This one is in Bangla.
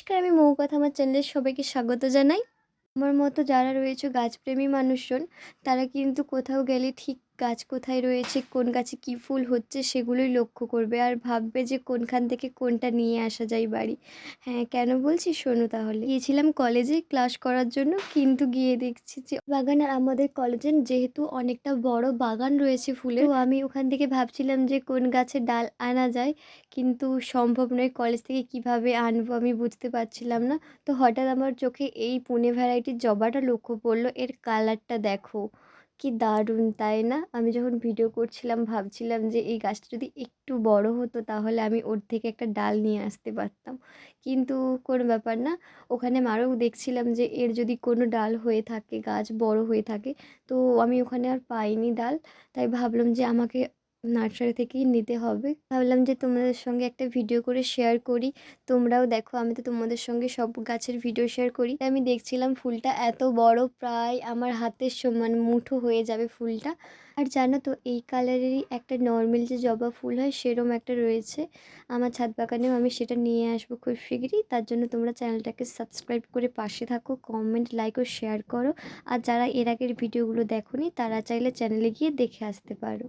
নমস্কার, আমি মৌকথা আমার চ্যানেলে সবাইকে স্বাগত জানাই। আমার মতো যারা রয়েছে গাছপ্রেমী মানুষজন, তারা কিন্তু কোথাও গেলে ঠিক গাছ কোথায় রয়েছে, কোন গাছে কী ফুল হচ্ছে সেগুলোই লক্ষ্য করবে আর ভাববে যে কোনখান থেকে কোনটা নিয়ে আসা যায় বাড়ি। হ্যাঁ, কেন বলছি শোনো তাহলে। গিয়েছিলাম কলেজে ক্লাস করার জন্য, কিন্তু গিয়ে দেখছি যে বাগান আর আমাদের কলেজে যেহেতু অনেকটা বড় বাগান রয়েছে ফুলের, তো আমি ওখান থেকে ভাবছিলাম যে কোন গাছের ডাল আনা যায়, কিন্তু সম্ভব নয়। কলেজ থেকে কিভাবে আনবো আমি বুঝতে পারছিলাম না। তো হঠাৎ আমার চোখে এই পুনে ভ্যারাইটির জবাটা লক্ষ্য পড়লো। এর কালারটা দেখো, কি দারুণ তাই না? আমি যখন ভিডিও করছিলাম ভাবছিলাম যে এই গাছটা যদি একটু বড় হতো তাহলে আমি ওর থেকে একটা ডাল নিয়ে আসতে পারতাম, কিন্তু কোনো ব্যাপার না। ওখানে আরও দেখছিলাম যে এর যদি কোনো ডাল হয়ে থাকে, গাছ বড় হয়ে থাকে, তো আমি ওখানে আর পাইনি ডাল। তাই ভাবলাম যে আমাকে নার্সারি থেকেই নিতে হবে। ভাবলাম যে তোমাদের সঙ্গে একটা ভিডিও করে শেয়ার করি, তোমরাও দেখো। আমি তো তোমাদের সঙ্গে সব গাছের ভিডিও শেয়ার করি। তাই আমি দেখছিলাম ফুলটা এত বড়, প্রায় আমার হাতের সমান, মুঠো হয়ে যাবে ফুলটা। আর জানো তো, এই কালারেরই একটা নর্মাল যে জবা ফুল হয় সেরম একটা রয়েছে আমার ছাদ বাগানেও। আমি সেটা নিয়ে আসবো খুব শিগগিরই। তার জন্য তোমরা চ্যানেলটাকে সাবস্ক্রাইব করে পাশে থাকো, কমেন্ট, লাইক ও শেয়ার করো। আর যারা এর আগের ভিডিওগুলো দেখোনি তারা চাইলে চ্যানেলে গিয়ে দেখে আসতে পারো।